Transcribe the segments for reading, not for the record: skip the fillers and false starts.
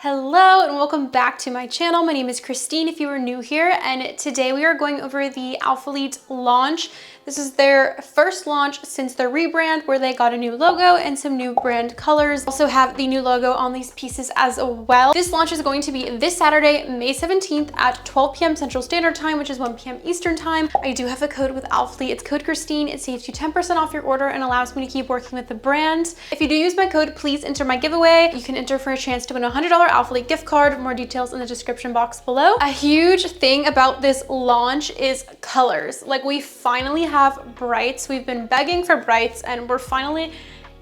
Hello and welcome back to my channel. My name is Christine if you are new here, and today we are going over the Alphalete launch. This is their first launch since their rebrand, where they got a new logo and some new brand colors. Also have the new logo on these pieces as well. This launch is going to be this Saturday, May 17th at 12 p.m. Central Standard Time, which is 1 p.m. Eastern Time. I do have a code with Alphalete. It's code Christine. It saves you 10% off your order and allows me to keep working with the brand. If you do use my code, please enter my giveaway. You can enter for a chance to win a $100 Alphalete gift card. More details in the description box below. A huge thing about this launch is colors. Like, we finally have brights. We've been begging for brights and we're finally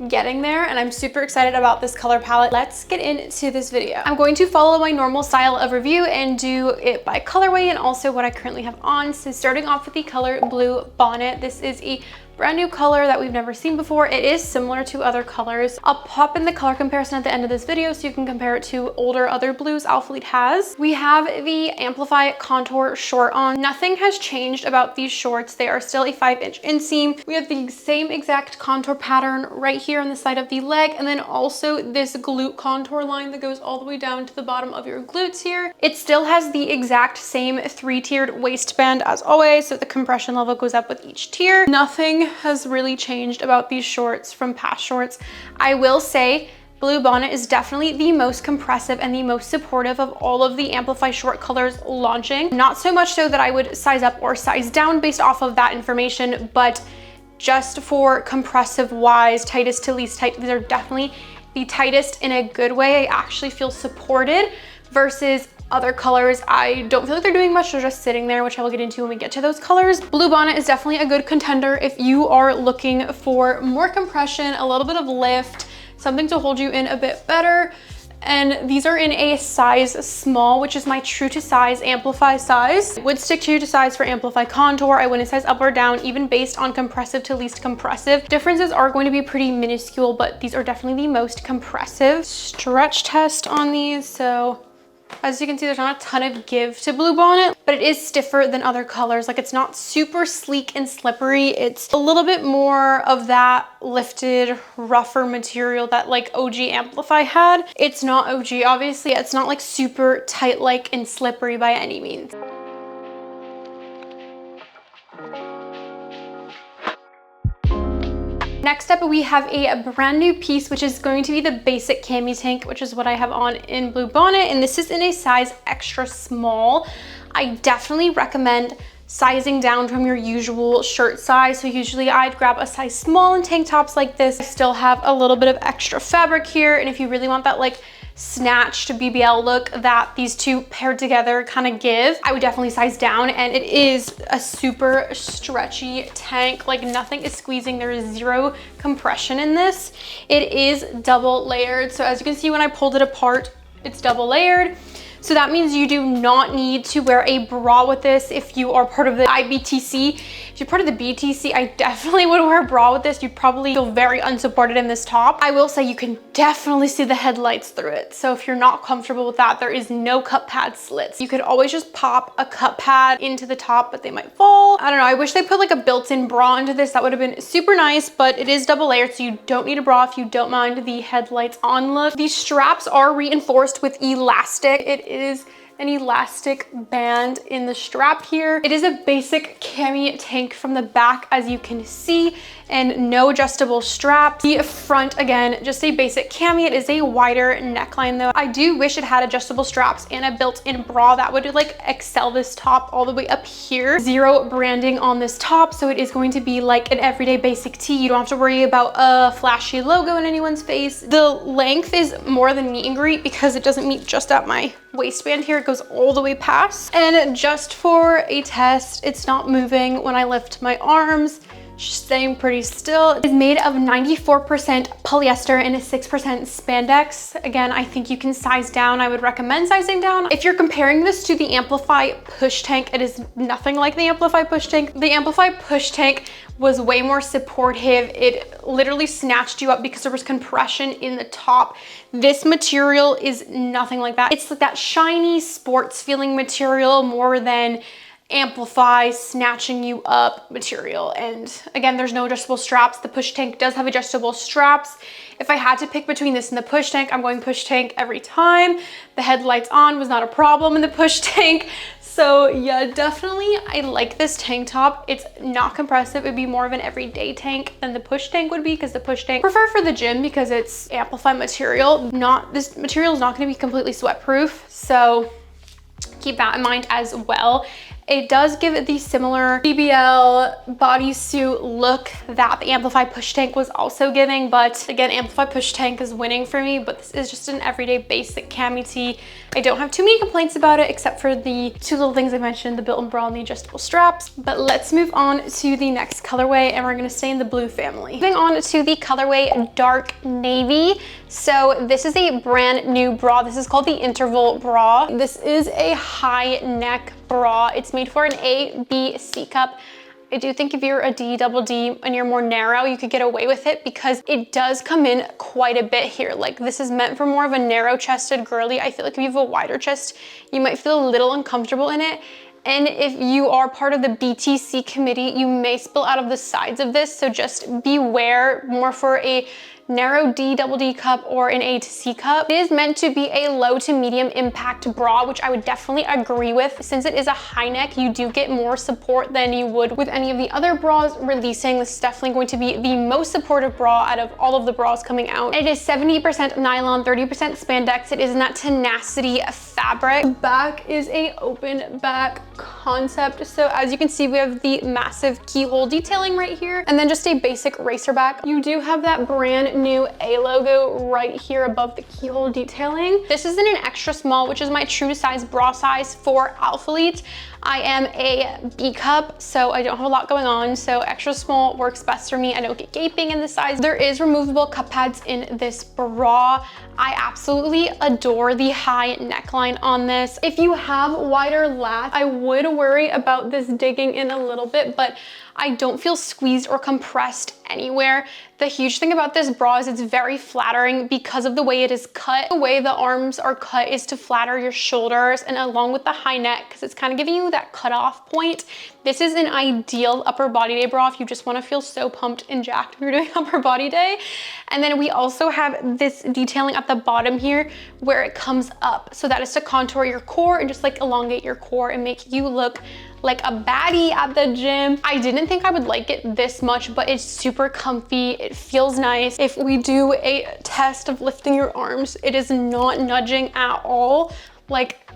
getting there, and I'm super excited about this color palette. Let's get into this video. I'm going to follow my normal style of review and do it by colorway and also what I currently have on. So starting off with the color Blue Bonnet. This is a brand new color that we've never seen before. It is similar to other colors. I'll pop in the color comparison at the end of this video so you can compare it to older other blues Alphalete has. We have the Amplify contour short on. Nothing has changed about these shorts. They are still a 5-inch inseam. We have the same exact contour pattern right here on the side of the leg, and then also this glute contour line that goes all the way down to the bottom of your glutes here. It still has the exact same 3-tiered waistband as always, so the compression level goes up with each tier. Nothing has really changed about these shorts from past shorts. I will say Blue Bonnet is definitely the most compressive and the most supportive of all of the Amplify short colors launching. Not so much so that I would size up or size down based off of that information, but just for compressive wise, tightest to least tight, these are definitely the tightest in a good way. I actually feel supported versus other colors. I don't feel like they're doing much. They're just sitting there, which I will get into when we get to those colors. Blue Bonnet is definitely a good contender if you are looking for more compression, a little bit of lift, something to hold you in a bit better. And these are in a size small, which is my true to size Amplify size. I would stick true to size for Amplify contour. I wouldn't size up or down, even based on compressive to least compressive. Differences are going to be pretty minuscule, but these are definitely the most compressive. Stretch test on these. So as you can see, there's not a ton of give to Blue Bonnet, but it is stiffer than other colors. Like, it's not super sleek and slippery. It's a little bit more of that lifted, rougher material that like OG Amplify had. It's not OG, obviously. It's not like super tight-like and slippery by any means. Next up, we have a brand new piece, which is going to be the basic cami tank, which is what I have on in Blue Bonnet, and this is in a size extra small. I definitely recommend sizing down from your usual shirt size. So usually I'd grab a size small in tank tops like this. I still have a little bit of extra fabric here, and if you really want that like snatched BBL look that these two paired together kind of give, I would definitely size down. And it is a super stretchy tank. Like, nothing is squeezing. There is zero compression in this. It is double layered. So as you can see, when I pulled it apart, it's double layered. So that means you do not need to wear a bra with this if you are part of the IBTC. If you're part of the BTC, I definitely would wear a bra with this. You'd probably feel very unsupported in this top. I will say you can definitely see the headlights through it. So if you're not comfortable with that, there is no cup pad slits. You could always just pop a cup pad into the top, but they might fall. I don't know. I wish they put like a built-in bra into this. That would have been super nice, but it is double layered, so you don't need a bra if you don't mind the headlights on look. These straps are reinforced with elastic. It is an elastic band in the strap here. It is a basic cami tank from the back, as you can see, and no adjustable straps. The front, again, just a basic cami. It is a wider neckline though. I do wish it had adjustable straps and a built-in bra. That would like excel this top all the way up here. Zero branding on this top, so it is going to be like an everyday basic tee. You don't have to worry about a flashy logo in anyone's face. The length is more than meet and greet because it doesn't meet just at my waistband here. It goes all the way past. And just for a test, it's not moving when I lift my arms. Staying pretty still. It is made of 94% polyester and 6% spandex. Again, I think you can size down. I would recommend sizing down. If you're comparing this to the Amplify push tank, it is nothing like the Amplify push tank. The Amplify push tank was way more supportive. It literally snatched you up because there was compression in the top. This material is nothing like that. It's like that shiny sports feeling material more than amplify, snatching you up material. And again, there's no adjustable straps. The push tank does have adjustable straps. If I had to pick between this and the push tank, I'm going push tank every time. The headlights on was not a problem in the push tank. So yeah, definitely I like this tank top. It's not compressive. It'd be more of an everyday tank than the push tank would be, because the push tank I prefer for the gym because it's amplify material. This material is not going to be completely sweat proof. So keep that in mind as well. It does give it the similar BBL bodysuit look that the Amplify push tank was also giving, but again, Amplify push tank is winning for me, but this is just an everyday basic cami tee. I don't have too many complaints about it, except for the two little things I mentioned, the built-in bra and the adjustable straps. But let's move on to the next colorway, and we're gonna stay in the blue family. Moving on to the colorway dark navy. So this is a brand new bra. This is called the interval bra. This is a high neck bra. It's made for an A, B, C cup. I do think if you're a D, double D, and you're more narrow, you could get away with it because it does come in quite a bit here. Like, this is meant for more of a narrow chested girly. I feel like if you have a wider chest, you might feel a little uncomfortable in it. And if you are part of the BTC committee, you may spill out of the sides of this. So just beware, more for a narrow D, double D cup or an A to C cup. It is meant to be a low to medium impact bra, which I would definitely agree with. Since it is a high neck, you do get more support than you would with any of the other bras releasing. This is definitely going to be the most supportive bra out of all of the bras coming out. It is 70% nylon, 30% spandex. It is in that tenacity fabric. The back is a open back concept. So as you can see, we have the massive keyhole detailing right here, and then just a basic racer back. You do have that brand new A logo right here above the keyhole detailing. This is in an extra small, which is my true to size bra size for Alphalete. I am a B cup, so I don't have a lot going on, so extra small works best for me. I don't get gaping in this size. There is removable cup pads in this bra. I absolutely adore the high neckline on this. If you have wider lats, I would worry about this digging in a little bit, but I don't feel squeezed or compressed anywhere. The huge thing about this bra is it's very flattering because of the way it is cut. The way the arms are cut is to flatter your shoulders, and along with the high neck, because it's kind of giving you that cutoff point. This is an ideal upper body day bra if you just want to feel so pumped and jacked if you're doing upper body day. And then we also have this detailing at the bottom here where it comes up. So that is to contour your core and just like elongate your core and make you look like a baddie at the gym. I didn't think I would like it this much, but it's super comfy. It feels nice. If we do a test of lifting your arms, it is not nudging at all. Like,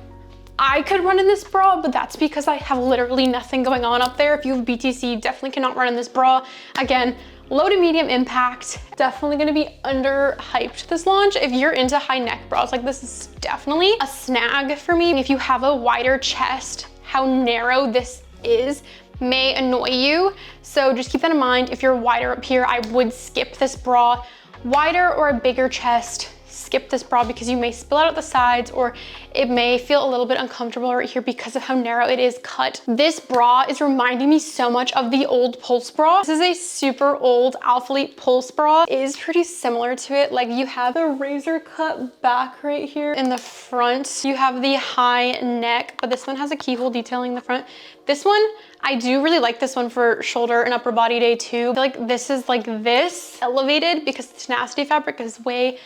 I could run in this bra, but that's because I have literally nothing going on up there. If you have BTC, definitely cannot run in this bra. Again, low to medium impact, definitely gonna be under-hyped this launch. If you're into high neck bras, like this is definitely a snag for me. If you have a wider chest, how narrow this is may annoy you. So just keep that in mind. If you're wider up here, I would skip this bra. Wider or a bigger chest, skip this bra because you may spill out at the sides, or it may feel a little bit uncomfortable right here because of how narrow it is cut. This bra is reminding me so much of the old Pulse bra. This is a super old Alphalete Pulse bra. It is pretty similar to it. Like, you have the razor cut back right here in the front. You have the high neck, but this one has a keyhole detailing in the front. This one, I do really like this one for shoulder and upper body day too. I feel like this is like this elevated because the tenacity fabric is way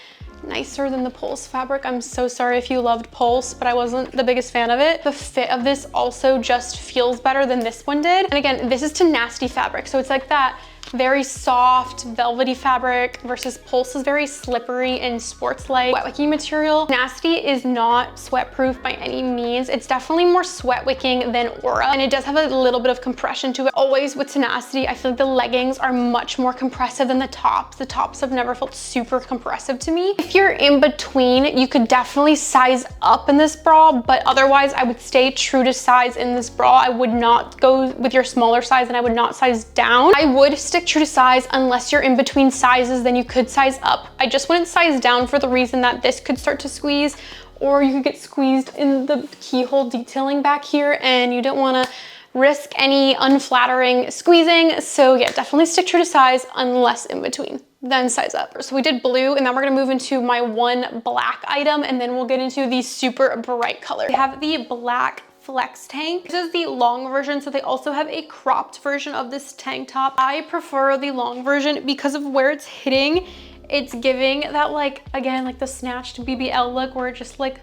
nicer than the Pulse fabric. I'm so sorry if you loved Pulse, but I wasn't the biggest fan of it. The fit of this also just feels better than this one did. And again, this is tenacity fabric, so it's like that very soft, velvety fabric versus Pulse is very slippery and sports-like, wet-wicking material. Tenacity is not sweat-proof by any means. It's definitely more sweat-wicking than Aura, and it does have a little bit of compression to it. Always with Tenacity, I feel like the leggings are much more compressive than the tops. The tops have never felt super compressive to me. If you're in between, you could definitely size up in this bra, but otherwise I would stay true to size in this bra. I would not go with your smaller size, and I would not size down. I would stick true to size unless you're in between sizes, then you could size up. I just wouldn't size down for the reason that this could start to squeeze, or you could get squeezed in the keyhole detailing back here, and you don't want to risk any unflattering squeezing. So yeah, definitely stick true to size unless in between, then size up. So we did blue, and then we're gonna move into my one black item, and then we'll get into the super bright color. We have the black flex tank. This is the long version, so they also have a cropped version of this tank top. I prefer the long version because of where it's hitting. It's giving that, like, again, like the snatched BBL look where it just like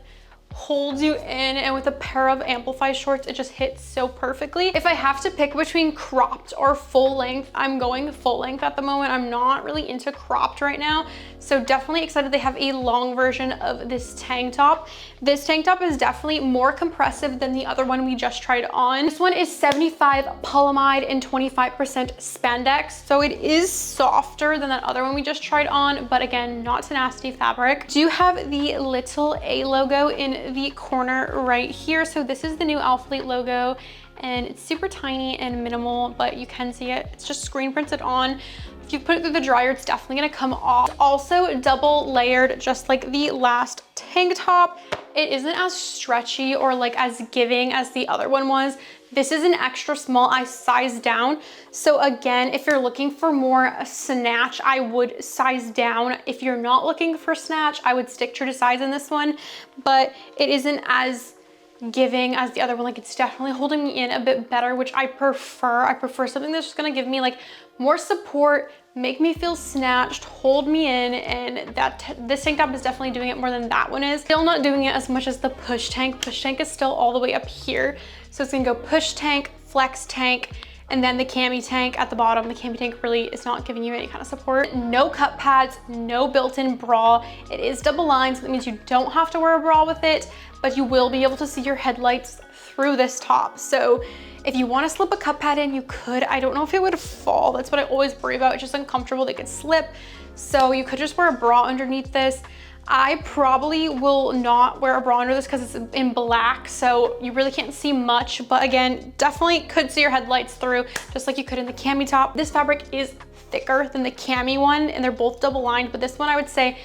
holds you in, and with a pair of Amplify shorts, it just hits so perfectly. If I have to pick between cropped or full length, I'm going full length at the moment. I'm not really into cropped right now, so definitely excited they have a long version of this tank top. This tank top is definitely more compressive than the other one we just tried on. This one is 75 polyamide and 25% spandex, so it is softer than that other one we just tried on, but again, not tenacity fabric. Do have the little A logo in the corner right here. So this is the new Alphalete logo, and it's super tiny and minimal, but you can see it. It's just screen printed on. If you put it through the dryer, it's definitely gonna come off. It's also double layered, just like the last tank top. It isn't as stretchy or like as giving as the other one was. This is an extra small, I sized down. So again, if you're looking for more snatch, I would size down. If you're not looking for snatch, I would stick true to size in this one, but it isn't as giving as the other one. Like, it's definitely holding me in a bit better, which I prefer. I prefer something that's just gonna give me like more support, make me feel snatched, hold me in, and this tank top is definitely doing it more than that one is. Still not doing it as much as the push tank. Push tank is still all the way up here. So it's gonna go push tank, flex tank, and then the cami tank at the bottom. The cami tank really is not giving you any kind of support. No cup pads, no built-in bra. It is double lined, so that means you don't have to wear a bra with it, but you will be able to see your headlights through this top. So if you want to slip a cup pad in, you could. I don't know if it would fall. That's what I always worry about. It's just uncomfortable. They could slip. So you could just wear a bra underneath this. I probably will not wear a bra under this because it's in black, so you really can't see much. But again, definitely could see your headlights through, just like you could in the cami top. This fabric is thicker than the cami one, and they're both double lined, but this one I would say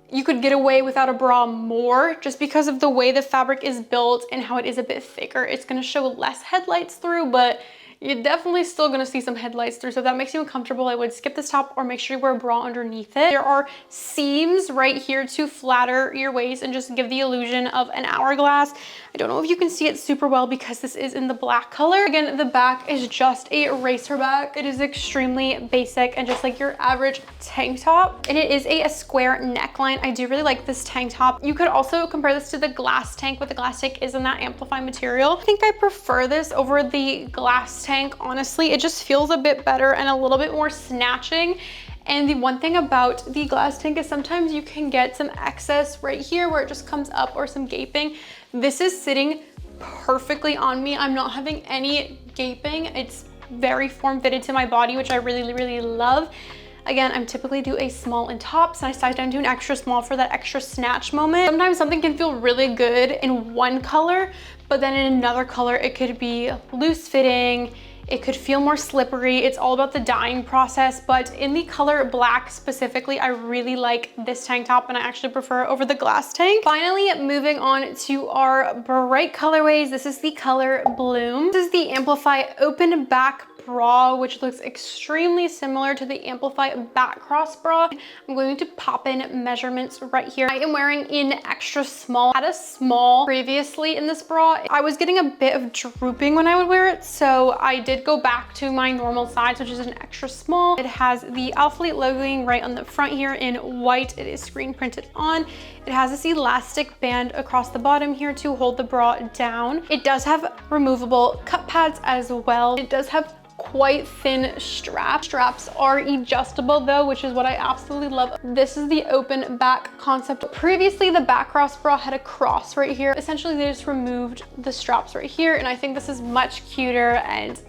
you could get away without a bra more, just because of the way the fabric is built and how it is a bit thicker. It's gonna show less headlights through, but you're definitely still gonna see some headlights through. So if that makes you uncomfortable, I would skip this top or make sure you wear a bra underneath it. There are seams right here to flatter your waist and just give the illusion of an hourglass. I don't know if you can see it super well because this is in the black color. Again, the back is just a racer back. It is extremely basic and just like your average tank top. And it is a square neckline. I do really like this tank top. You could also compare this to the glass tank, but the glass tank is in that Amplify material. I think I prefer this over the glass tank, honestly. It just feels a bit better and a little bit more snatching. And the one thing about the glass tank is sometimes you can get some excess right here where it just comes up, or some gaping. This is sitting perfectly on me. I'm not having any gaping. It's very form fitted to my body, which I really, really love. Again, I'm typically do a small in tops, and I size down to an extra small for that extra snatch moment. Sometimes something can feel really good in one color, but then in another color, it could be loose fitting. It could feel more slippery. It's all about the dyeing process, but in the color black specifically, I really like this tank top, and I actually prefer it over the glass tank. Finally, moving on to our bright colorways. This is the color Bloom. This is the Amplify open back bra, which looks extremely similar to the Amplify back cross bra. I'm going to pop in measurements right here. I am wearing in extra small. I had a small previously in this bra. I was getting a bit of drooping when I would wear it, so I did go back to my normal size, which is an extra small. It has the Alphalete logoing right on the front here in white. It is screen printed on. It has this elastic band across the bottom here to hold the bra down. It does have removable cup pads as well. It does have quite thin straps. Straps are adjustable though, which is what I absolutely love. This is the open back concept. Previously, the back cross bra had a cross right here. Essentially, they just removed the straps right here, and I think this is much cuter and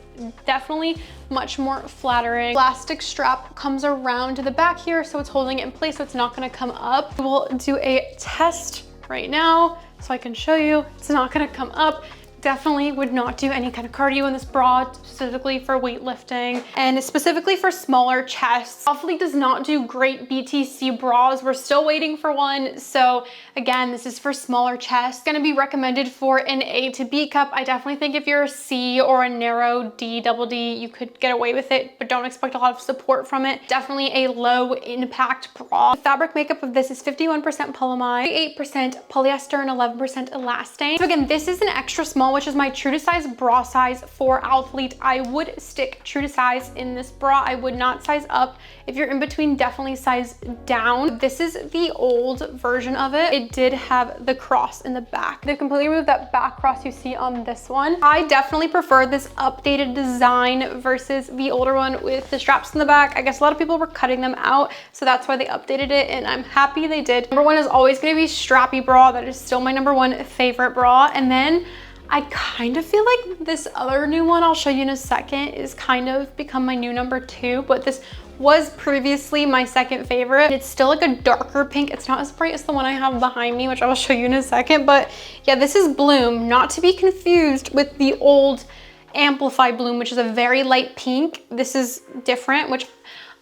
definitely much more flattering. Elastic strap comes around to the back here, so it's holding it in place, so it's not gonna come up. We'll do a test right now so I can show you. It's not gonna come up. Definitely would not do any kind of cardio in this bra, specifically for weightlifting and specifically for smaller chests. Alphalete does not do great BTC bras. We're still waiting for one. So again, this is for smaller chests. It's gonna be recommended for an A to B cup. I definitely think if you're a C or a narrow D, double D, you could get away with it, but don't expect a lot of support from it. Definitely a low impact bra. The fabric makeup of this is 51% polyamide, 8% polyester, and 11% elastane. So again, this is an extra small small, which is my true to size bra size for Alphalete. I would stick true to size in this bra. I would not size up. If you're in between, definitely size down. This is the old version of it. It did have the cross in the back. They completely removed that back cross you see on this one. I definitely prefer this updated design versus the older one with the straps in the back. I guess a lot of people were cutting them out, so that's why they updated it, and I'm happy they did. Number one is always gonna be strappy bra. That is still my number one favorite bra. And then I kind of feel like this other new one I'll show you in a second is kind of become my new number two, but this was previously my second favorite. It's still like a darker pink. It's not as bright as the one I have behind me, which I will show you in a second, but yeah, this is Bloom, not to be confused with the old Amplify Bloom, which is a very light pink. This is different, which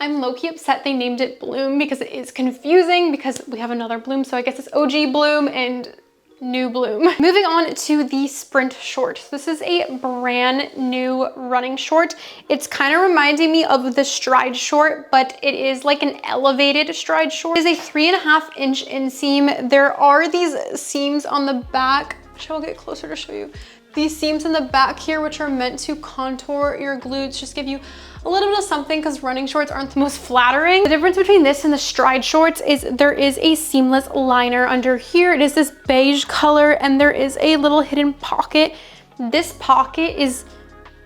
I'm low-key upset they named it Bloom because it is confusing because we have another Bloom. So I guess it's OG Bloom and new Bloom. Moving on to the Sprint short. This is a brand new running short. It's kind of reminding me of the Stride short, but it is like an elevated Stride short. It is a 3.5 inch inseam. There are these seams on the back, which I'll get closer to show you. These seams in the back here, which are meant to contour your glutes, just give you a little bit of something because running shorts aren't the most flattering. The difference between this and the Stride shorts is there is a seamless liner under here. It is this beige color and there is a little hidden pocket. This pocket is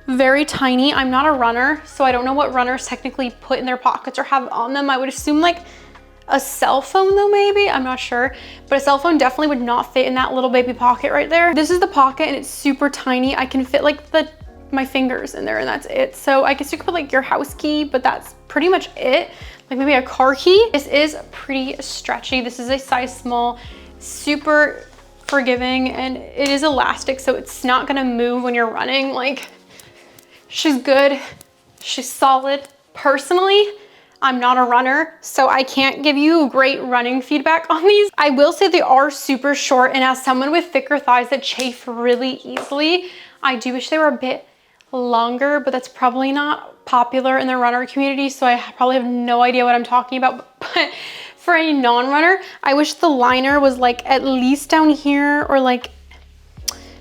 very tiny. I'm not a runner, so I don't know what runners technically put in their pockets or have on them. I would assume like a cell phone though, maybe, I'm not sure, but a cell phone definitely would not fit in that little baby pocket right there. This is the pocket and it's super tiny. I can fit like my fingers in there and that's it. So I guess you could put like your house key, but that's pretty much it. Like maybe a car key. This is pretty stretchy. This is a size small, super forgiving, and it is elastic, so it's not gonna move when you're running. Like, she's good, she's solid. Personally, I'm not a runner, so I can't give you great running feedback on these. I will say they are super short, and as someone with thicker thighs that chafe really easily, I do wish they were a bit longer, but that's probably not popular in the runner community, so I probably have no idea what I'm talking about. But for a non-runner, I wish the liner was like at least down here, or like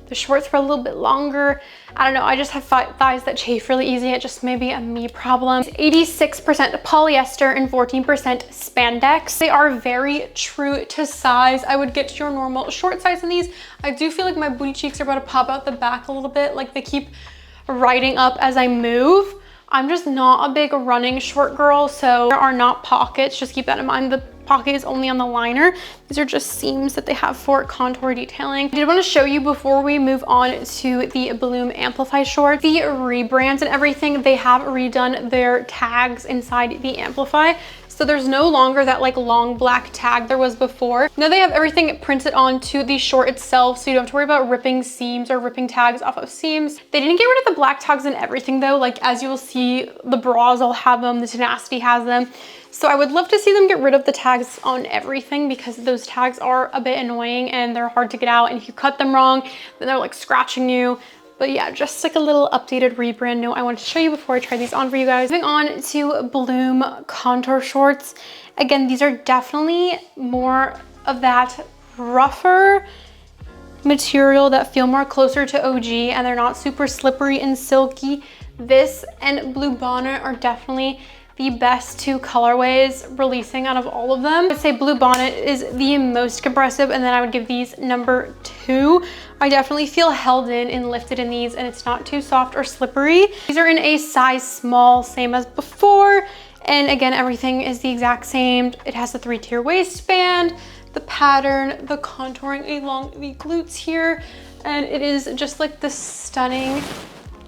the shorts were a little bit longer. I don't know, I just have thighs that chafe really easy. It just may be a me problem. 86% polyester and 14% spandex. They are very true to size. I would get your normal short size in these. I do feel like my booty cheeks are about to pop out the back a little bit, like they keep riding up as I move. I'm just not a big running short girl, so there are not pockets. Just keep that in mind. The pocket is only on the liner. These are just seams that they have for contour detailing. I did want to show you before we move on to the Bloom Amplify short, the rebrands and everything. They have redone their tags inside the Amplify. So there's no longer that like long black tag there was before. Now they have everything printed onto the short itself, so you don't have to worry about ripping seams or ripping tags off of seams. They didn't get rid of the black tags and everything though. Like as you will see, the bras all have them, the Tenacity has them. So I would love to see them get rid of the tags on everything because those tags are a bit annoying and they're hard to get out. And if you cut them wrong, then they're like scratching you. But yeah, just like a little updated rebrand note I wanted to show you before I try these on for you guys. Moving on to Bloom contour shorts. Again, these are definitely more of that rougher material that feel more closer to OG, and they're not super slippery and silky. This and Bluebonnet are definitely the best two colorways releasing out of all of them. I'd say Bluebonnet is the most compressive, and then I would give these number 2. I definitely feel held in and lifted in these, and it's not too soft or slippery. These are in a size small, same as before. And again, everything is the exact same. It has the 3-tier waistband, the pattern, the contouring along the glutes here, and it is just like this stunning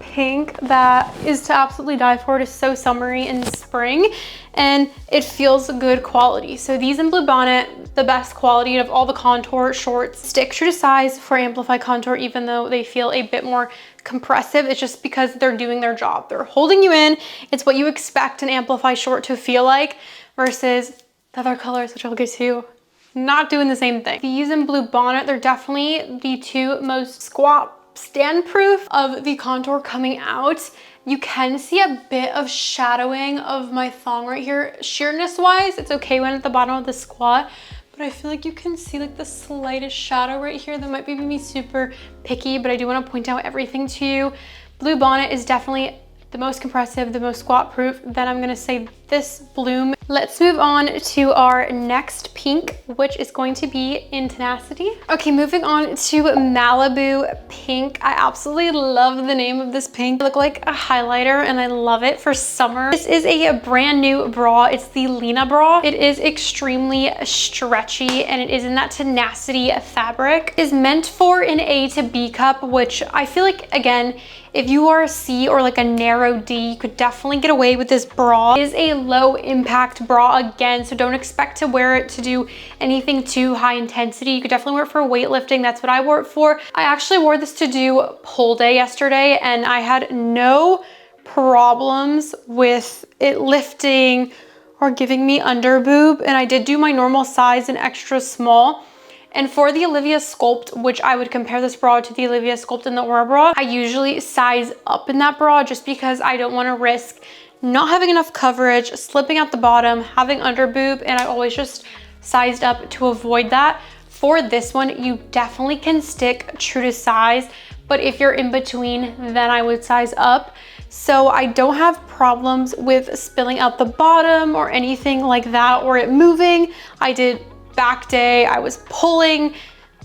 pink that is to absolutely die for. It is so summery in spring, and it feels good quality. So these in Bluebonnet, the best quality of all the contour shorts. Stick true to size for Amplify contour, even though they feel a bit more compressive. It's just because they're doing their job. They're holding you in. It's what you expect an Amplify short to feel like, versus the other colors, which I'll get to, not doing the same thing. These in Bluebonnet, they're definitely the two most squat stand proof of the contour coming out. You can see a bit of shadowing of my thong right here. Sheerness wise, it's okay when at the bottom of the squat, but I feel like you can see like the slightest shadow right here. That might be me super picky, but I do want to point out everything to you. Bluebonnet is definitely the most compressive, the most squat proof. Then I'm gonna say this bloom. Let's move on to our next pink, which is going to be in Tenacity. Okay, moving on to Malibu Pink. I absolutely love the name of this pink. It looks like a highlighter and I love it for summer. This is a brand new bra. It's the Lina bra. It is extremely stretchy and it is in that Tenacity fabric. It is meant for an A to B cup, which I feel like, again, if you are a C or like a narrow D, you could definitely get away with this bra. It is a low impact bra again, so don't expect to wear it to do anything too high intensity. You could definitely wear it for weightlifting. That's what I wore it for. I actually wore this to do pole day yesterday and I had no problems with it lifting or giving me under boob. And I did do my normal size and extra small. And for the Olivia Sculpt, which I would compare this bra to the Olivia Sculpt and the Aurora bra, I usually size up in that bra just because I don't want to risk not having enough coverage, slipping out the bottom, having under boob, and I always just sized up to avoid that. For this one, you definitely can stick true to size, but if you're in between, then I would size up. So I don't have problems with spilling out the bottom or anything like that, or it moving. I did back day, I was pulling,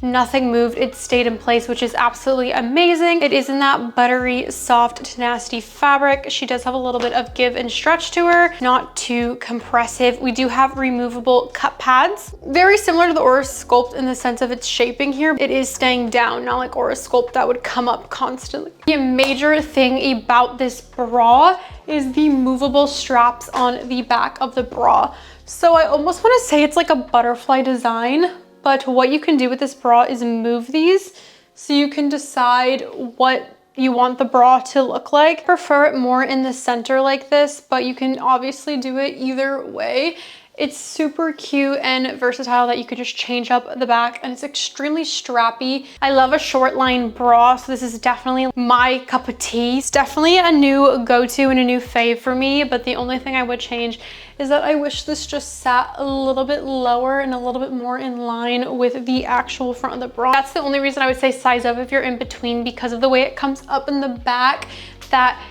nothing moved, it stayed in place, which is absolutely amazing. It is in that buttery soft Tenacity fabric. She does have a little bit of give and stretch to her, not too compressive. We do have removable cup pads, very similar to the Aura Sculpt in the sense of its shaping here. It is staying down, not like Aura Sculpt that would come up constantly. The major thing about this bra is the movable straps on the back of the bra. So I almost want to say it's like a butterfly design, but what you can do with this bra is move these so you can decide what you want the bra to look like. I prefer it more in the center like this, but you can obviously do it either way. It's super cute and versatile that you could just change up the back, and it's extremely strappy. I love a short line bra, so this is definitely my cup of tea. It's definitely a new go-to and a new fave for me, but the only thing I would change is that I wish this just sat a little bit lower and a little bit more in line with the actual front of the bra. That's the only reason I would say size up if you're in between, because of the way it comes up in the back, that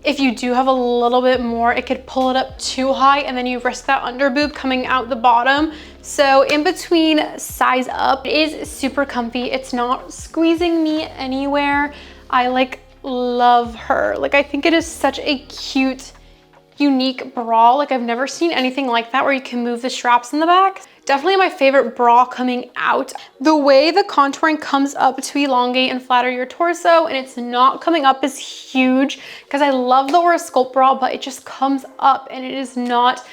if you do have a little bit more, it could pull it up too high and then you risk that under boob coming out the bottom. So in between, size up. It is super comfy. It's not squeezing me anywhere. I like love her. Like, I think it is such a cute, unique bra. Like, I've never seen anything like that where you can move the straps in the back. Definitely my favorite bra coming out. The way the contouring comes up to elongate and flatter your torso, and it's not coming up is huge, because I love the Aura Sculpt bra, but it just comes up and it is not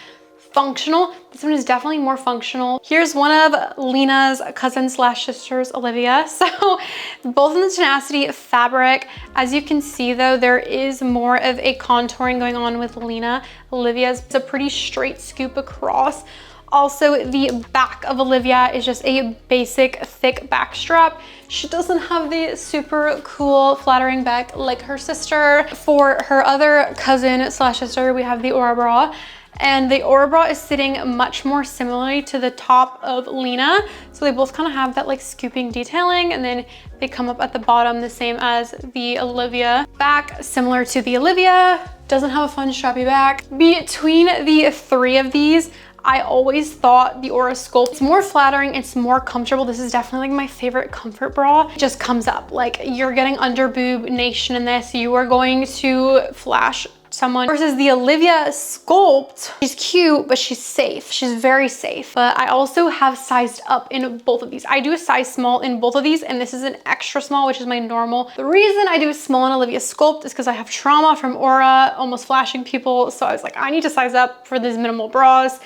functional. This one is definitely more functional. Here's one of Lina's cousin slash sisters, Olivia. So both in the Tenacity fabric. As you can see though, there is more of a contouring going on with Lina. Olivia's, it's a pretty straight scoop across. Also, the back of Olivia is just a basic thick back strap. She doesn't have the super cool flattering back like her sister. For her other cousin slash sister, we have the Aura bra. And the Aura bra is sitting much more similarly to the top of Lina. So they both kind of have that like scooping detailing, and then they come up at the bottom the same as the Olivia. Back similar to the Olivia, doesn't have a fun strappy back. Between the three of these, I always thought the Aura Sculpt is more flattering, it's more comfortable. This is definitely like my favorite comfort bra. It just comes up, like you're getting under boob nation in this. You are going to flash someone. Versus the Olivia Sculpt, she's cute, but she's safe. She's very safe. But I also have sized up in both of these. I do a size small in both of these, and this is an extra small, which is my normal. The reason I do a small in Olivia Sculpt is because I have trauma from Aura, almost flashing people. So I was like, I need to size up for these minimal bras.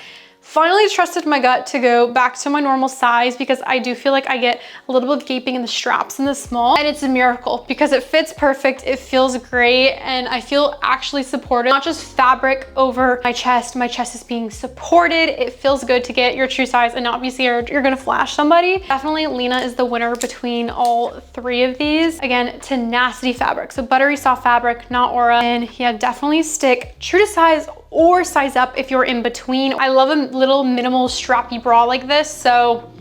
Finally trusted my gut to go back to my normal size, because I do feel like I get a little bit of gaping in the straps in the small, and it's a miracle because it fits perfect, it feels great, and I feel actually supported. Not just fabric over my chest is being supported. It feels good to get your true size and not be scared you're gonna flash somebody. Definitely Lina is the winner between all three of these. Again, Tenacity fabric, so buttery soft fabric, not Aura, and yeah, definitely stick true to size or size up if you're in between. I love a little minimal strappy bra like this, so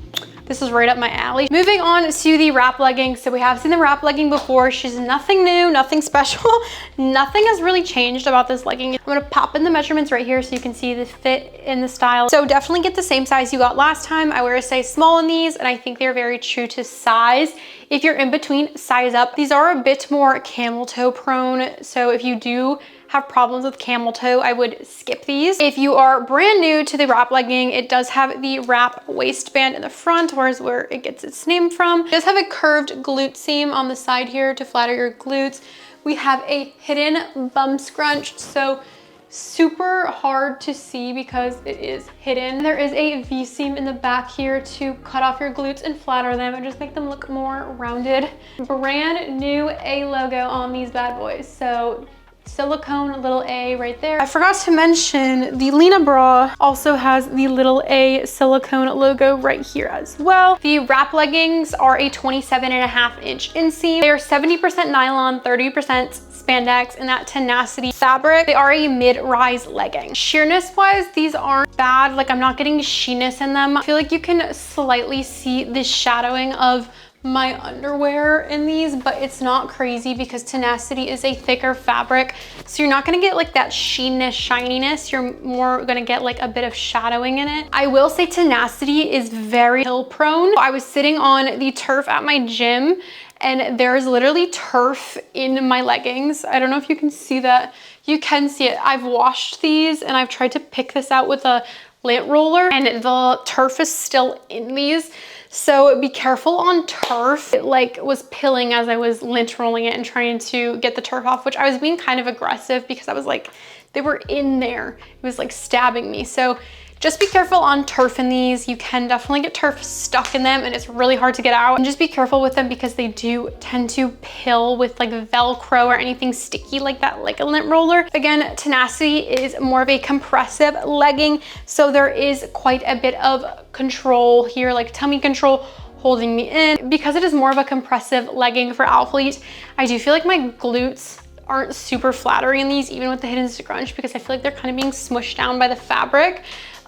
this is right up my alley. Moving on to the wrap legging. So we have seen the wrap legging before. She's nothing new, nothing special. Nothing has really changed about this legging. I'm gonna pop in the measurements right here so you can see the fit and the style. So definitely get the same size you got last time. I wear a size small in these, and I think they're very true to size. If you're in between, size up. These are a bit more camel toe prone. So if you do have problems with camel toe, I would skip these. If you are brand new to the wrap legging, it does have the wrap waistband in the front, whereas where it gets its name from. It does have a curved glute seam on the side here to flatter your glutes. We have a hidden bum scrunch, so super hard to see because it is hidden. There is a V seam in the back here to cut off your glutes and flatter them and just make them look more rounded. Brand new A logo on these bad boys, so silicone little A right there. I forgot to mention the Lina bra also has the little A silicone logo right here as well. The wrap leggings are a 27.5-inch inseam. They are 70% nylon, 30% spandex, and that tenacity fabric. They are a mid-rise legging. Sheerness wise, these aren't bad. Like, I'm not getting sheeness in them. I feel like you can slightly see the shadowing of my underwear in these, but it's not crazy because tenacity is a thicker fabric, so you're not gonna get like that sheenness, shininess. You're more gonna get like a bit of shadowing in it. I will say tenacity is very hill prone. I was sitting on the turf at my gym and there's literally turf in my leggings. I don't know if you can see that. You can see it. I've washed these and I've tried to pick this out with a lint roller and the turf is still in these. So be careful on turf. It like was pilling as I was lint rolling it and trying to get the turf off, which I was being kind of aggressive because I was like, they were in there. It was like stabbing me. So just be careful on turf in these. You can definitely get turf stuck in them and it's really hard to get out. And just be careful with them because they do tend to pill with like Velcro or anything sticky like that, like a lint roller. Again, tenacity is more of a compressive legging. So there is quite a bit of control here, like tummy control holding me in. Because it is more of a compressive legging for Alphalete, I do feel like my glutes aren't super flattering in these, even with the hidden scrunch, because I feel like they're kind of being smushed down by the fabric.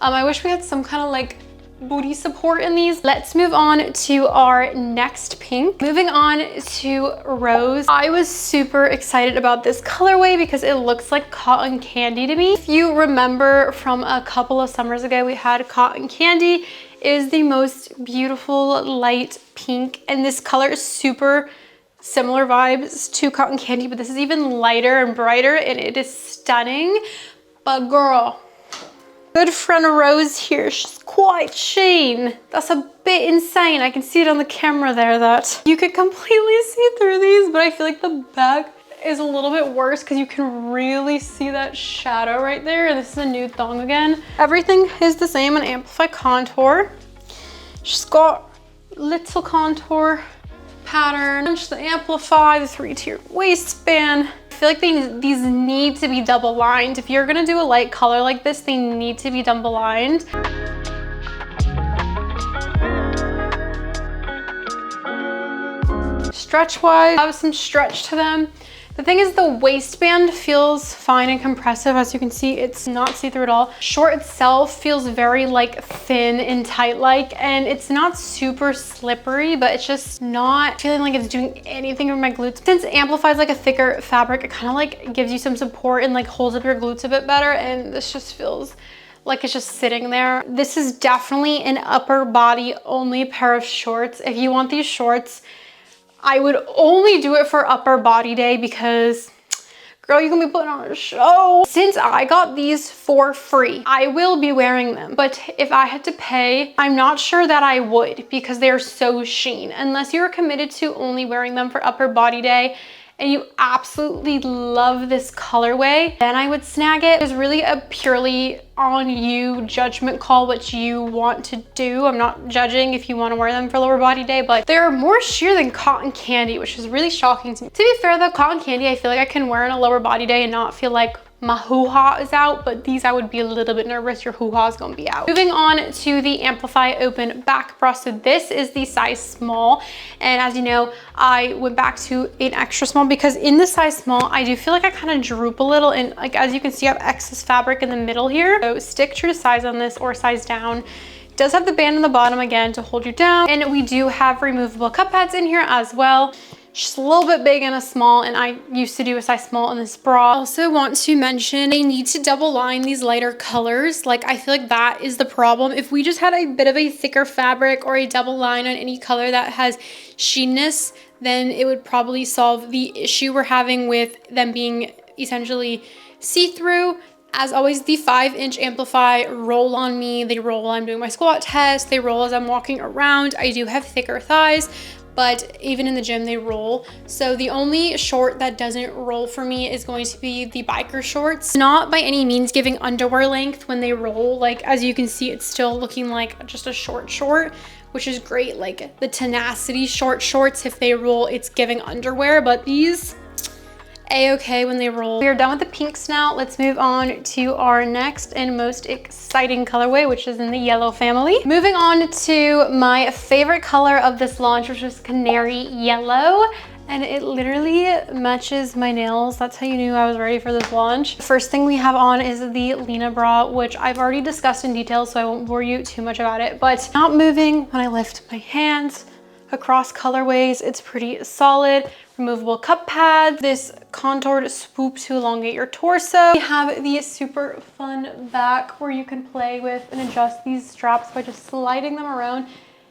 I wish we had some kind of like booty support in these. Let's move on to our next pink. Moving on to rose. I was super excited about this colorway because it looks like cotton candy to me. If you remember from a couple of summers ago, we had cotton candy. It is the most beautiful light pink, and this color is super similar vibes to cotton candy, but this is even lighter and brighter and it is stunning. But girl, good friend Rose here, she's quite sheen. That's a bit insane. I can see it on the camera there that you could completely see through these, but I feel like the back is a little bit worse because you can really see that shadow right there. And this is a nude thong again. Everything is the same on Amplify Contour. She's got little contour pattern, just the Amplify, the 3-tier waistband. I feel like these need to be double lined. If you're gonna do a light color like this, they need to be double lined. Stretch wise, have some stretch to them. The thing is, the waistband feels fine and compressive. As you can see, it's not see-through at all. Short itself feels very like thin and tight-like, and it's not super slippery, but it's just not feeling like it's doing anything for my glutes. Since Amplify is like a thicker fabric, it kind of like gives you some support and like holds up your glutes a bit better, and this just feels like it's just sitting there. This is definitely an upper body only pair of shorts. If you want these shorts, I would only do it for upper body day because girl, you're gonna be putting on a show. Since I got these for free, I will be wearing them. But if I had to pay, I'm not sure that I would because they're so sheen. Unless you're committed to only wearing them for upper body day and you absolutely love this colorway, then I would snag it. It's really a purely on you judgment call what you want to do. I'm not judging if you want to wear them for lower body day, but they're more sheer than cotton candy, which is really shocking to me. To be fair though, cotton candy I feel like I can wear in a lower body day and not feel like my hoo-ha is out, but these I would be a little bit nervous. Your hoo-ha is gonna be out. Moving on to the Amplify open back bra. So this is the size small. And as you know, I went back to an extra small because in the size small, I do feel like I kind of droop a little. And like, as you can see, I have excess fabric in the middle here. So stick true to size on this or size down. It does have the band on the bottom again to hold you down. And we do have removable cup pads in here as well. Just a little bit big and a small, and I used to do a size small in this bra. Also want to mention, they need to double line these lighter colors. Like, I feel like that is the problem. If we just had a bit of a thicker fabric or a double line on any color that has sheenness, then it would probably solve the issue we're having with them being essentially see-through. As always, the 5-inch Amplify roll on me. They roll while I'm doing my squat test. They roll as I'm walking around. I do have thicker thighs, but even in the gym, they roll. So the only short that doesn't roll for me is going to be the biker shorts. Not by any means giving underwear length when they roll. Like, as you can see, it's still looking like just a short, which is great. Like the Tenacity shorts, if they roll, it's giving underwear, but these, a-okay when they roll. We are done with the pinks now. Let's move on to our next and most exciting colorway, which is in the yellow family. Moving on to my favorite color of this launch, which is canary yellow. And it literally matches my nails. That's how you knew I was ready for this launch. The first thing we have on is the Lina bra, which I've already discussed in detail, so I won't bore you too much about it. But not moving when I lift my hands across colorways. It's pretty solid. Removable cup pads, this contoured swoop to elongate your torso. We have the super fun back where you can play with and adjust these straps by just sliding them around.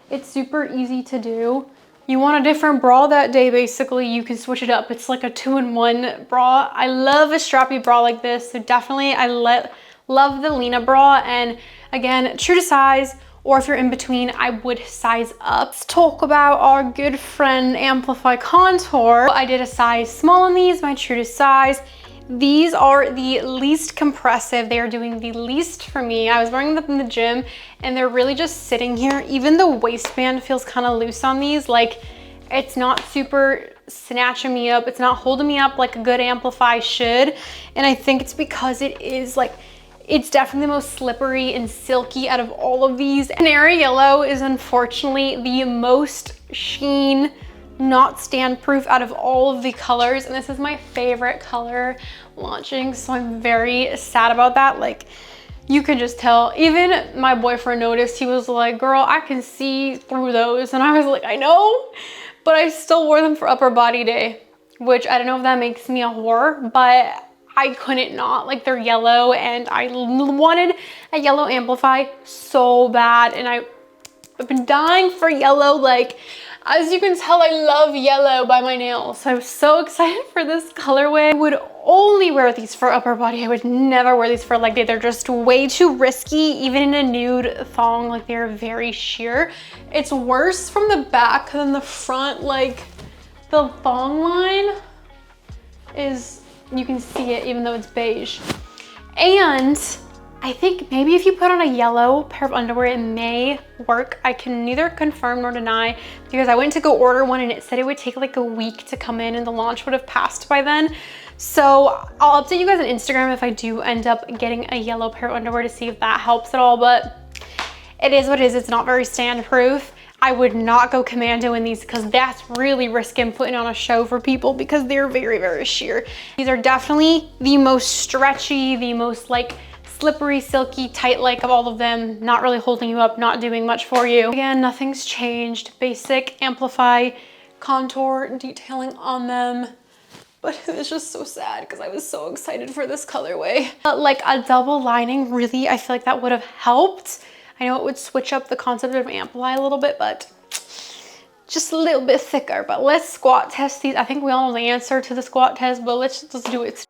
It's super easy to do. You want a different bra that day, basically, you can switch it up. It's like a 2-in-1 bra. I love a strappy bra like this, so definitely I love the Lina bra. And again, true to size, or if you're in between, I would size up. Let's talk about our good friend Amplify Contour. I did a size small on these, my true to size. These are the least compressive. They are doing the least for me. I was wearing them in the gym and they're really just sitting here. Even the waistband feels kind of loose on these. Like, it's not super snatching me up. It's not holding me up like a good Amplify should. And I think it's because it is like, it's definitely the most slippery and silky out of all of these. Canary yellow is unfortunately the most sheen, not stand proof out of all of the colors. And this is my favorite color launching. So I'm very sad about that. Like, you can just tell. Even my boyfriend noticed. He was like, girl, I can see through those. And I was like, I know, but I still wore them for upper body day, which I don't know if that makes me a whore, but I couldn't not. Like, they're yellow and I wanted a yellow Amplify so bad. And I've been dying for yellow. Like, as you can tell, I love yellow by my nails. So I'm so excited for this colorway. I would only wear these for upper body. I would never wear these for leg day. They're just way too risky, even in a nude thong. Like, they're very sheer. It's worse from the back than the front. Like, the thong line is, you can see it even though it's beige. And I think maybe if you put on a yellow pair of underwear, it may work. I can neither confirm nor deny because I went to go order one and it said it would take like a week to come in and the launch would have passed by then. So I'll update you guys on Instagram if I do end up getting a yellow pair of underwear to see if that helps at all, but it is what it is. It's not very stand proof. I would not go commando in these because that's really risking putting on a show for people because they're very, very sheer. These are definitely the most stretchy, the most like slippery, silky, tight-like of all of them. Not really holding you up, not doing much for you. Again, nothing's changed. Basic Amplify contour detailing on them. But it's just so sad because I was so excited for this colorway. But like a double lining, really, I feel like that would have helped. I know it would switch up the concept of Amplify a little bit, but just a little bit thicker. But let's squat test these. I think we all know the answer to the squat test, but let's do it.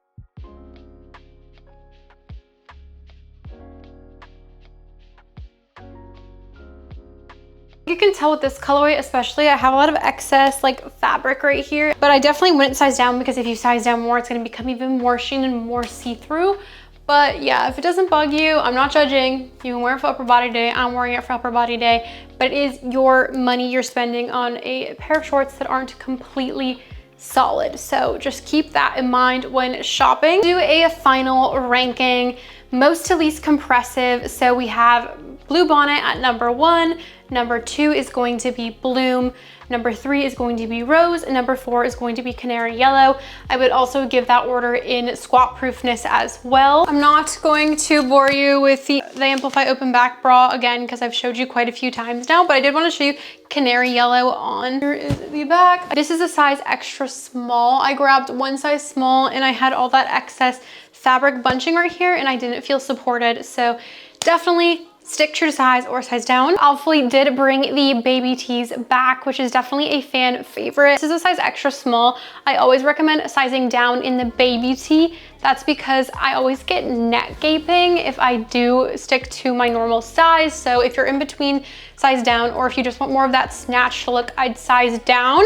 You can tell with this colorway especially, I have a lot of excess like fabric right here, but I definitely wouldn't size down because if you size down more, it's gonna become even more sheen and more see-through. But yeah, if it doesn't bug you, I'm not judging. You can wear it for upper body day. I'm wearing it for upper body day, but it is your money you're spending on a pair of shorts that aren't completely solid. So just keep that in mind when shopping. Do a final ranking, most to least compressive. So we have Bluebonnet at number 1, number 2 is going to be Bloom, number 3 is going to be Rose, and number 4 is going to be Canary Yellow. I would also give that order in squat proofness as well. I'm not going to bore you with the Amplify open back bra again because I've showed you quite a few times now, but I did want to show you Canary Yellow on. Here is the back. This is a size extra small. I grabbed one size small and I had all that excess fabric bunching right here and I didn't feel supported. So definitely stick true to size or size down. Alphalete did bring the baby tees back, which is definitely a fan favorite. This is a size extra small. I always recommend sizing down in the baby tee. That's because I always get neck gaping if I do stick to my normal size. So if you're in between, size down, or if you just want more of that snatched look, I'd size down.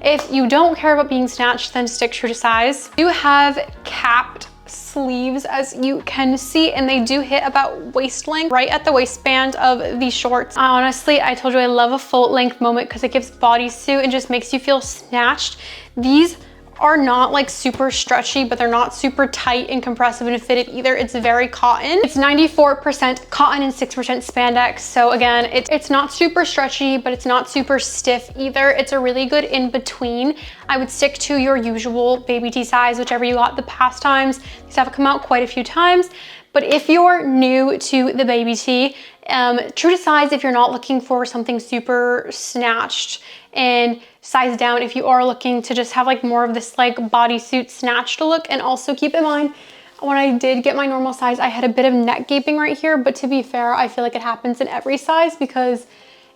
If you don't care about being snatched, then stick true to size. You have capped sleeves, as you can see, and they do hit about waist length, right at the waistband of the shorts. Honestly, I told you I love a full length moment because it gives bodysuit and just makes you feel snatched. These are not like super stretchy, but they're not super tight and compressive and fitted either. It's very cotton. It's 94% cotton and 6% spandex. So again, it's not super stretchy, but it's not super stiff either. It's a really good in between. I would stick to your usual baby tee size, whichever you got the past times. These have come out quite a few times. But if you're new to the baby tee, true to size if you're not looking for something super snatched, and size down if you are looking to just have like more of this like bodysuit snatched look. And also keep in mind, when I did get my normal size, I had a bit of neck gaping right here, but to be fair, I feel like it happens in every size because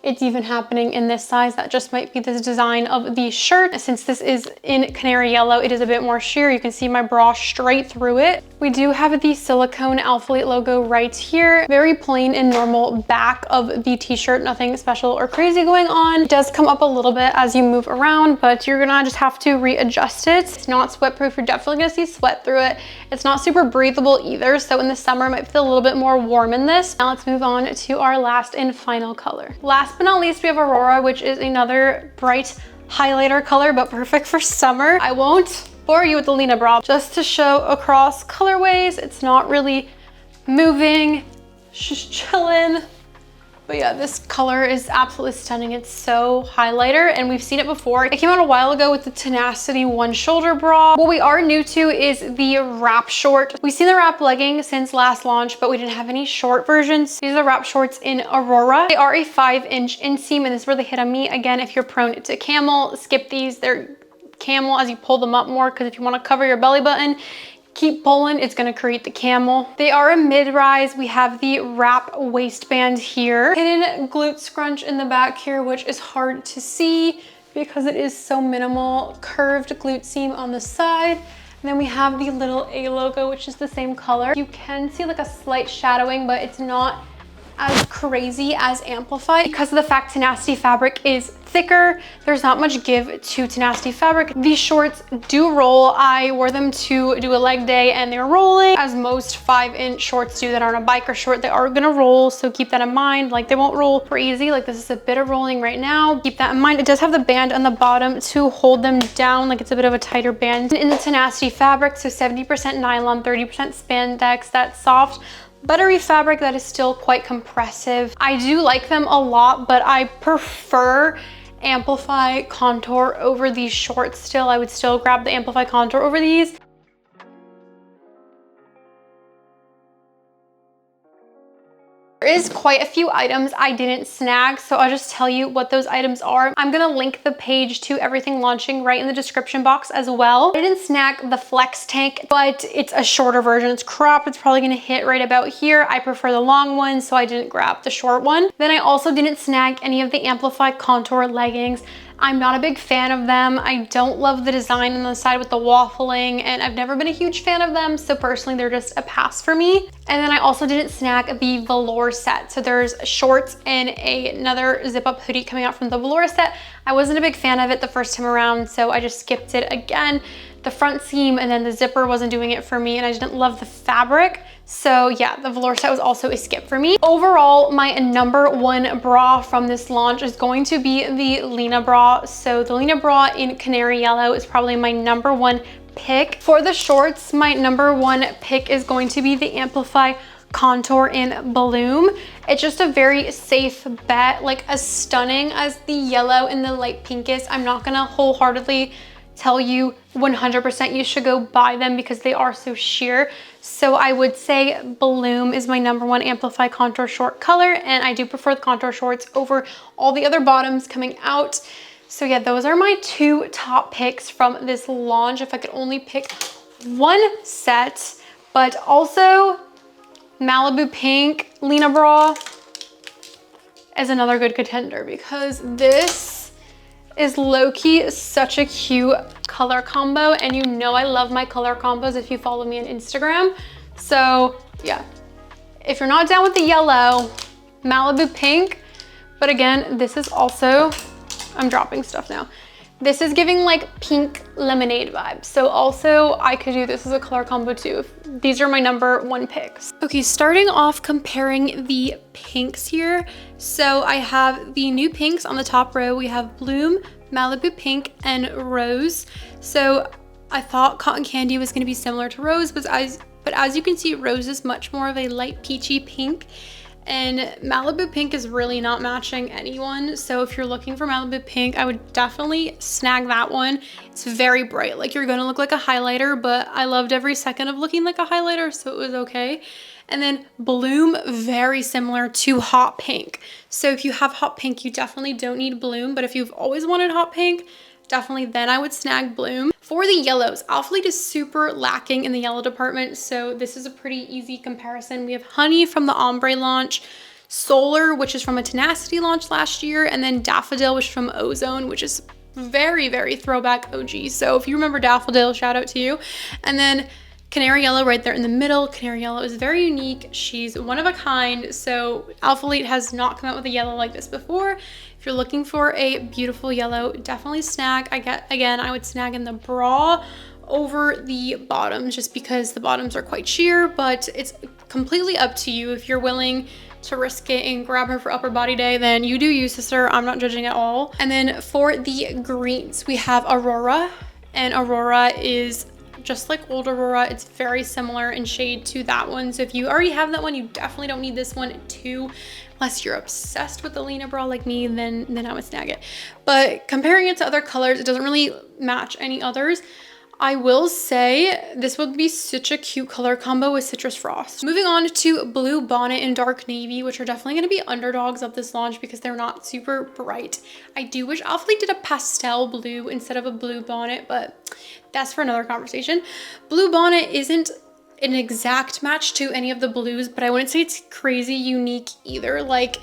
it's even happening in this size. That just might be this design of the shirt. Since this is in Canary Yellow, it is a bit more sheer. You can see my bra straight through it. We do have the silicone Alphalete logo right here. Very plain and normal back of the t-shirt, nothing special or crazy going on. It does come up a little bit as you move around, but you're gonna just have to readjust it. It's not sweat proof. You're definitely gonna see sweat through it. It's not super breathable either. So in the summer, it might feel a little bit more warm in this. Now let's move on to our last and final color. Last but not least, we have Aurora, which is another bright highlighter color, but perfect for summer. I won't bore you with the Lina bra, just to show across colorways. It's not really moving, it's just chilling. But yeah, this color is absolutely stunning. It's so highlighter, and we've seen it before. It came out a while ago with the Tenacity one shoulder bra. What we are new to is the wrap short. We've seen the wrap legging since last launch, but we didn't have any short versions. These are the wrap shorts in Aurora. They are a 5-inch inseam, and this is where they hit on me. Again, if you're prone to camel, skip these. They're camel as you pull them up more, because if you want to cover your belly button, keep pulling, it's gonna create the camel. They are a mid-rise. We have the wrap waistband here. Hidden glute scrunch in the back here, which is hard to see because it is so minimal. Curved glute seam on the side. And then we have the little A logo, which is the same color. You can see like a slight shadowing, but it's not as crazy as Amplify. Because of the fact Tenacity fabric is thicker, there's not much give to Tenacity fabric. These shorts do roll. I wore them to do a leg day and they're rolling, as most 5-inch shorts do that aren't a biker short. They are gonna roll, so keep that in mind. Like, they won't roll crazy. Like, this is a bit of rolling right now. Keep that in mind. It does have the band on the bottom to hold them down. Like, it's a bit of a tighter band. In the Tenacity fabric, so 70% nylon, 30% spandex, that soft buttery fabric that is still quite compressive. I do like them a lot, but I prefer Amplify contour over these shorts still. I would still grab the Amplify contour over these. There is quite a few items I didn't snag, so I'll just tell you what those items are. I'm gonna link the page to everything launching right in the description box as well. I didn't snag the flex tank, but it's a shorter version. It's cropped. It's probably gonna hit right about here. I prefer the long one, so I didn't grab the short one. Then I also didn't snag any of the Amplify contour leggings. I'm not a big fan of them. I don't love the design on the side with the waffling, and I've never been a huge fan of them, so personally they're just a pass for me. And then I also didn't snag the velour set. So there's shorts and another zip-up hoodie coming out from the velour set. I wasn't a big fan of it the first time around, so I just skipped it again. The front seam and then the zipper wasn't doing it for me, and I didn't love the fabric. So yeah, the velour set was also a skip for me. Overall, my number one bra from this launch is going to be the Lina bra. So the Lina bra in canary yellow is probably my number one pick. For the shorts, my number one pick is going to be the Amplify Contour in Bloom. It's just a very safe bet. Like, as stunning as the yellow and the light pink is, I'm not gonna wholeheartedly tell you 100% you should go buy them because they are so sheer. So I would say Bloom is my number one Amplify Contour short color, and I do prefer the contour shorts over all the other bottoms coming out. So yeah, those are my two top picks from this launch if I could only pick one set. But also Malibu Pink Lina bra is another good contender because this is low-key such a cute color combo, and you know I love my color combos if you follow me on Instagram. So yeah, if you're not down with the yellow, Malibu Pink, but again, this is also, I'm dropping stuff now. This is giving like pink lemonade vibes. So also I could do this as a color combo too. These are my number one picks. Okay, starting off comparing the pinks here. So I have the new pinks on the top row. We have Bloom, Malibu Pink, and Rose. So I thought Cotton Candy was gonna be similar to Rose, but as you can see, Rose is much more of a light peachy pink. And Malibu Pink is really not matching anyone. So if you're looking for Malibu Pink, I would definitely snag that one. It's very bright, like you're gonna look like a highlighter, but I loved every second of looking like a highlighter, so it was okay. And then Bloom, very similar to Hot Pink. So if you have Hot Pink, you definitely don't need Bloom, but if you've always wanted Hot Pink, definitely then I would snag Bloom. For the yellows, Alphalete is super lacking in the yellow department, so this is a pretty easy comparison. We have Honey from the Ombre launch, Solar, which is from a Tenacity launch last year, and then Daffodil, which is from Ozone, which is very, very throwback OG. So if you remember Daffodil, shout out to you. And then Canary Yellow right there in the middle. Canary Yellow is very unique. She's one of a kind. So Alphalete has not come out with a yellow like this before. If you're looking for a beautiful yellow, definitely snag. I would snag in the bra over the bottoms just because the bottoms are quite sheer, but it's completely up to you. If you're willing to risk it and grab her for upper body day, then you do you, sister. I'm not judging at all. And then for the greens, we have Aurora, and Aurora is just like old Aurora. It's very similar in shade to that one. So if you already have that one, you definitely don't need this one too. Unless you're obsessed with the Lina bra like me, then I would snag it. But comparing it to other colors, it doesn't really match any others. I will say this would be such a cute color combo with Citrus Frost. Moving on to Blue Bonnet and Dark Navy, which are definitely going to be underdogs of this launch because they're not super bright. I do wish Alphalete did a pastel blue instead of a Blue Bonnet, but that's for another conversation. Blue Bonnet isn't an exact match to any of the blues, but I wouldn't say it's crazy unique either. Like,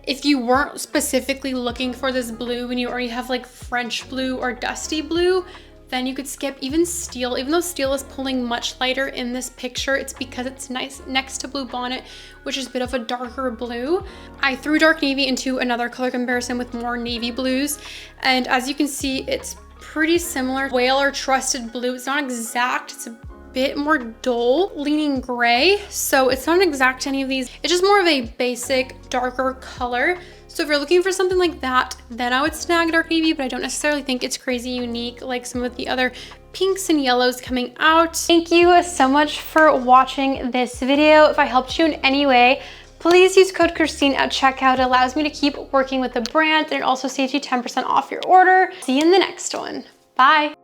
if you weren't specifically looking for this blue and you already have like French blue or dusty blue, then you could skip even Steel. Even though Steel is pulling much lighter in this picture, it's because it's nice next to Blue Bonnet, which is a bit of a darker blue. I threw Dark Navy into another color comparison with more navy blues, and as you can see, it's pretty similar. Whale or Trusted Blue, it's not exact, it's a bit more dull leaning gray, so it's not exact to any of these. It's just more of a basic darker color. So if you're looking for something like that, then I would snag Dark Navy, but I don't necessarily think it's crazy unique like some of the other pinks and yellows coming out. Thank you so much for watching this video. If I helped you in any way, please use code Christine at checkout. It allows me to keep working with the brand, and it also saves you 10% off your order. See you in the next one. Bye.